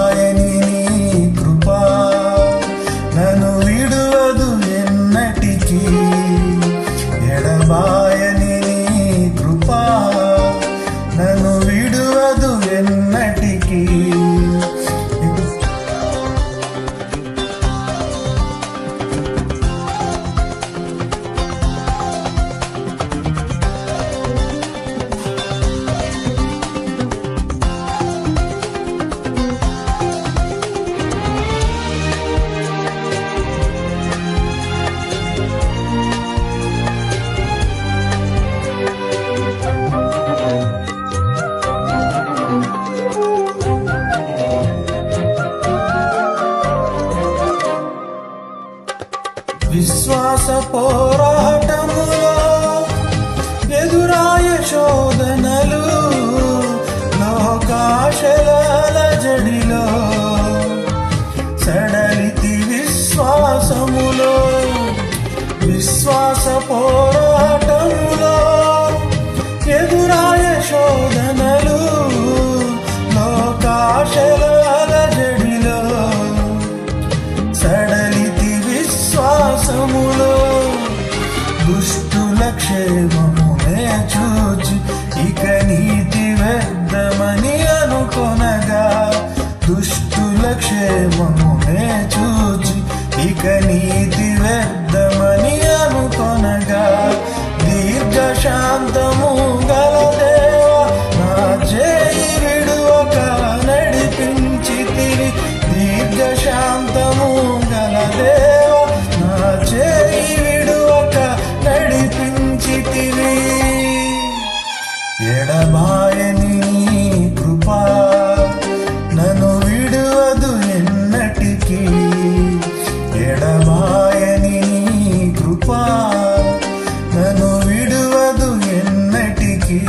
ఎడబాయని నీ కృపా నన్ను విడువదు ఎన్నటికీ. ఎడబాయని నీ కృపా నన్ను విడువదు ఎన్నటికీ. విశ్వాస పోరాటములో ఎదురాయ శోధనలు, లోకాశల అలజడిలో సడలితి విశ్వాసములో. విశ్వాస పోరాటములో ఎదురాయ శోధనలు, లోకాశల అలజడిలో సడలితి విశ్వాసములో. దుష్టుల క్షేమమునే చూచి ఇక నీతి వ్యర్థమని అనుకొనగా. దుష్టుల క్షేమమునే చూచి ఇక నీతి వ్యర్థమని అనుకొనగా. దీర్ఘశాంతము గల దేవా నా చేయి విడువక నడిపించితివి. దీర్ఘశాంతము గల దేవా నా చేయి విడువక నడిపించితివి. ఎడబాయని నీ కృపా నన్ను విడువదు ఎన్నటికీ. ఎడబాయని నీ కృపా నన్ను విడువదు ఎన్నటికీ.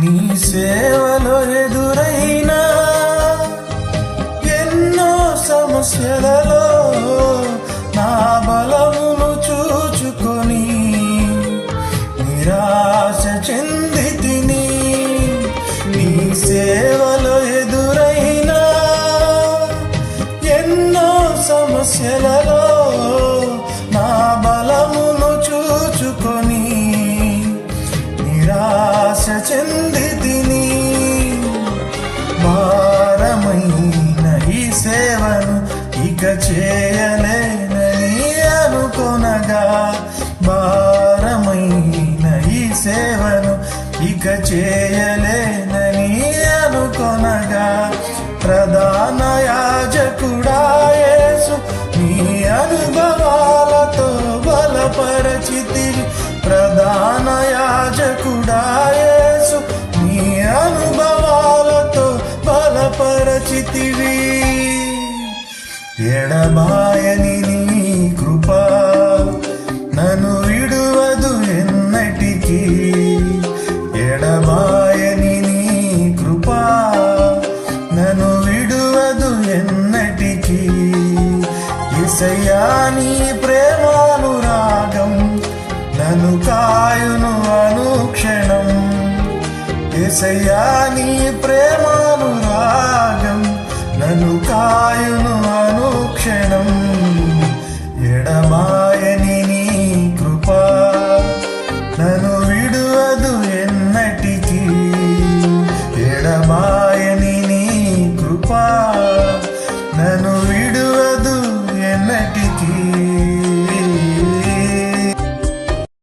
నీ సేవలో ఎదురైన ఎన్నో సమస్యలలో నా బలమును చూచుకొని నిరాశ చెందితిని. నీ సేవలో ఎదురైన ఎన్నో సమస్యలలో నా బలమును చూచుకొని నిరాశ చెందితిని. భారమైన ఈ సేవను ఇక చేయలేనని అనుకొనగా. భారమైన ఈ సేవను ఇక చేయలేనని అనుకొనగా. ప్రధాన యాజకుడా యేసు నీ అనుభవాలతో బలపరచితివి. ప్రధాన యాజకుడా యేసు నీ అనుభవాలతో బలపరచితివి. ఎడబాయని నీ కృపా నన్ను విడువదు ఎన్నటికీ. ఎడబాయని నీ కృపా నన్ను విడువదు ఎన్నటికీ. యేసయ్యా నీ ప్రేమానురాగం నన్ను కాయును అనుక్షణం. యేసయ్యా నీ